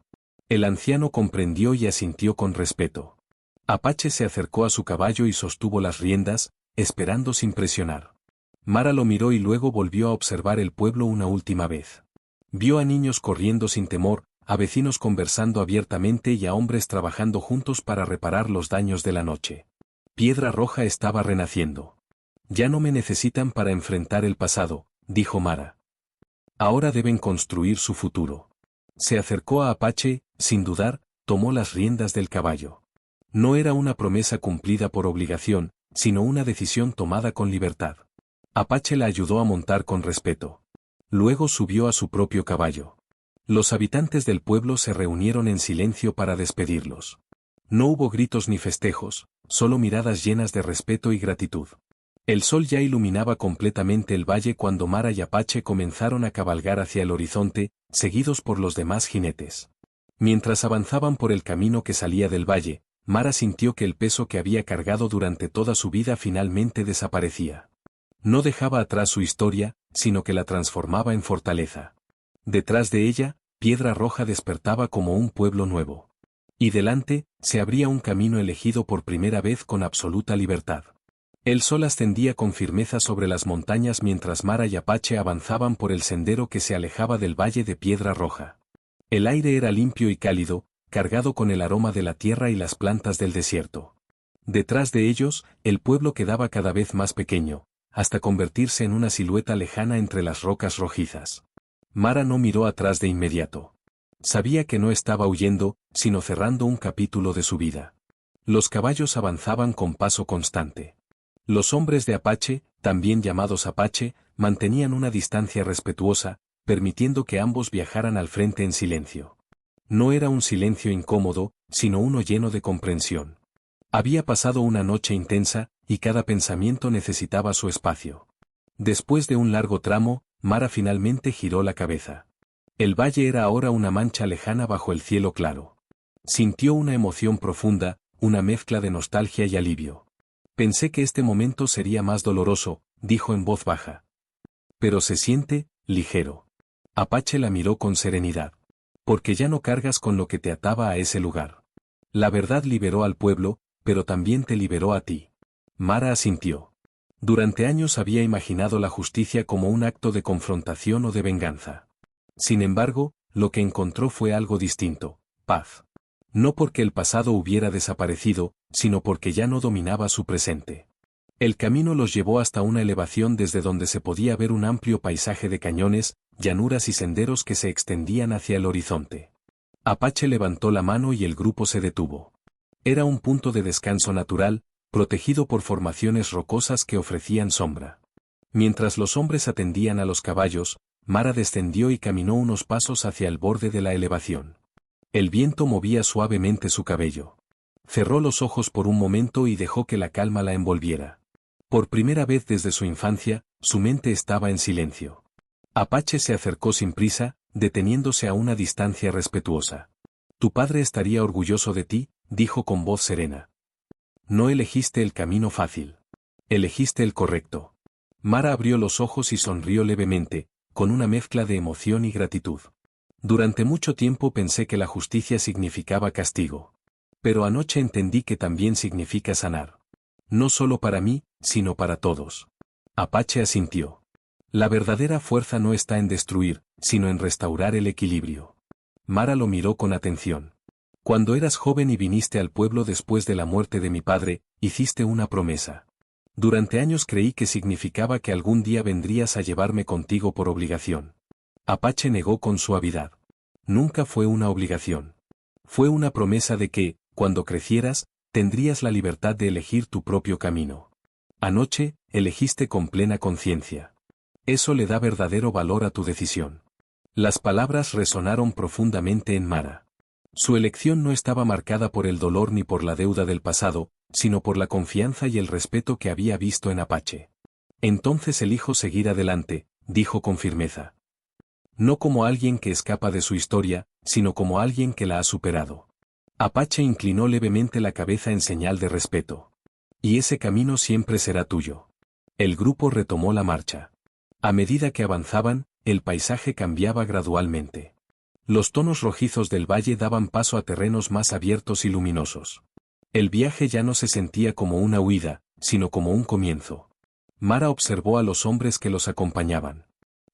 El anciano comprendió y asintió con respeto. Apache se acercó a su caballo y sostuvo las riendas, esperando sin presionar. Mara lo miró y luego volvió a observar el pueblo una última vez. Vio a niños corriendo sin temor, a vecinos conversando abiertamente y a hombres trabajando juntos para reparar los daños de la noche. Piedra Roja estaba renaciendo. Ya no me necesitan para enfrentar el pasado, dijo Mara. Ahora deben construir su futuro. Se acercó a Apache, sin dudar, tomó las riendas del caballo. No era una promesa cumplida por obligación, sino una decisión tomada con libertad. Apache la ayudó a montar con respeto. Luego subió a su propio caballo. Los habitantes del pueblo se reunieron en silencio para despedirlos. No hubo gritos ni festejos, solo miradas llenas de respeto y gratitud. El sol ya iluminaba completamente el valle cuando Mara y Apache comenzaron a cabalgar hacia el horizonte, seguidos por los demás jinetes. Mientras avanzaban por el camino que salía del valle, Mara sintió que el peso que había cargado durante toda su vida finalmente desaparecía. No dejaba atrás su historia, sino que la transformaba en fortaleza. Detrás de ella, Piedra Roja despertaba como un pueblo nuevo. Y delante, se abría un camino elegido por primera vez con absoluta libertad. El sol ascendía con firmeza sobre las montañas mientras Mara y Apache avanzaban por el sendero que se alejaba del valle de Piedra Roja. El aire era limpio y cálido, cargado con el aroma de la tierra y las plantas del desierto. Detrás de ellos, el pueblo quedaba cada vez más pequeño, hasta convertirse en una silueta lejana entre las rocas rojizas. Mara no miró atrás de inmediato. Sabía que no estaba huyendo, sino cerrando un capítulo de su vida. Los caballos avanzaban con paso constante. Los hombres de Apache, también llamados Apache, mantenían una distancia respetuosa, permitiendo que ambos viajaran al frente en silencio. No era un silencio incómodo, sino uno lleno de comprensión. Había pasado una noche intensa, y cada pensamiento necesitaba su espacio. Después de un largo tramo, Mara finalmente giró la cabeza. El valle era ahora una mancha lejana bajo el cielo claro. Sintió una emoción profunda, una mezcla de nostalgia y alivio. Pensé que este momento sería más doloroso, dijo en voz baja. Pero se siente, ligero. Apache la miró con serenidad. Porque ya no cargas con lo que te ataba a ese lugar. La verdad liberó al pueblo, pero también te liberó a ti. Mara asintió. Durante años había imaginado la justicia como un acto de confrontación o de venganza. Sin embargo, lo que encontró fue algo distinto: paz. No porque el pasado hubiera desaparecido, sino porque ya no dominaba su presente. El camino los llevó hasta una elevación desde donde se podía ver un amplio paisaje de cañones, llanuras y senderos que se extendían hacia el horizonte. Apache levantó la mano y el grupo se detuvo. Era un punto de descanso natural, protegido por formaciones rocosas que ofrecían sombra. Mientras los hombres atendían a los caballos, Mara descendió y caminó unos pasos hacia el borde de la elevación. El viento movía suavemente su cabello. Cerró los ojos por un momento y dejó que la calma la envolviera. Por primera vez desde su infancia, su mente estaba en silencio. Apache se acercó sin prisa, deteniéndose a una distancia respetuosa. Tu padre estaría orgulloso de ti, dijo con voz serena. No elegiste el camino fácil. Elegiste el correcto. Mara abrió los ojos y sonrió levemente, con una mezcla de emoción y gratitud. Durante mucho tiempo pensé que la justicia significaba castigo. Pero anoche entendí que también significa sanar. No solo para mí, sino para todos. Apache asintió. La verdadera fuerza no está en destruir, sino en restaurar el equilibrio. Mara lo miró con atención. Cuando eras joven y viniste al pueblo después de la muerte de mi padre, hiciste una promesa. Durante años creí que significaba que algún día vendrías a llevarme contigo por obligación. Apache negó con suavidad. Nunca fue una obligación. Fue una promesa de que, cuando crecieras, tendrías la libertad de elegir tu propio camino. Anoche, elegiste con plena conciencia. Eso le da verdadero valor a tu decisión. Las palabras resonaron profundamente en Mara. Su elección no estaba marcada por el dolor ni por la deuda del pasado, sino por la confianza y el respeto que había visto en Apache. Entonces elijo seguir adelante, dijo con firmeza. No como alguien que escapa de su historia, sino como alguien que la ha superado. Apache inclinó levemente la cabeza en señal de respeto. Y ese camino siempre será tuyo. El grupo retomó la marcha. A medida que avanzaban, el paisaje cambiaba gradualmente. Los tonos rojizos del valle daban paso a terrenos más abiertos y luminosos. El viaje ya no se sentía como una huida, sino como un comienzo. Mara observó a los hombres que los acompañaban.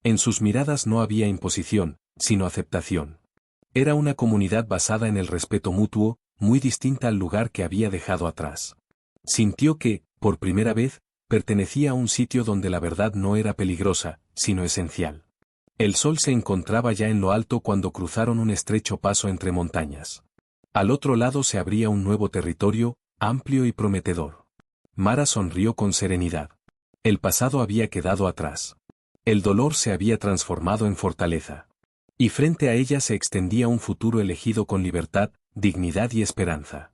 En sus miradas no había imposición, sino aceptación. Era una comunidad basada en el respeto mutuo, muy distinta al lugar que había dejado atrás. Sintió que, por primera vez, pertenecía a un sitio donde la verdad no era peligrosa, sino esencial. El sol se encontraba ya en lo alto cuando cruzaron un estrecho paso entre montañas. Al otro lado se abría un nuevo territorio, amplio y prometedor. Mara sonrió con serenidad. El pasado había quedado atrás. El dolor se había transformado en fortaleza. Y frente a ella se extendía un futuro elegido con libertad, dignidad y esperanza.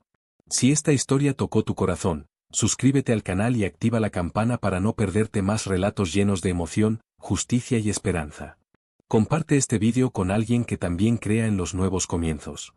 Si esta historia tocó tu corazón, suscríbete al canal y activa la campana para no perderte más relatos llenos de emoción, justicia y esperanza. Comparte este vídeo con alguien que también crea en los nuevos comienzos.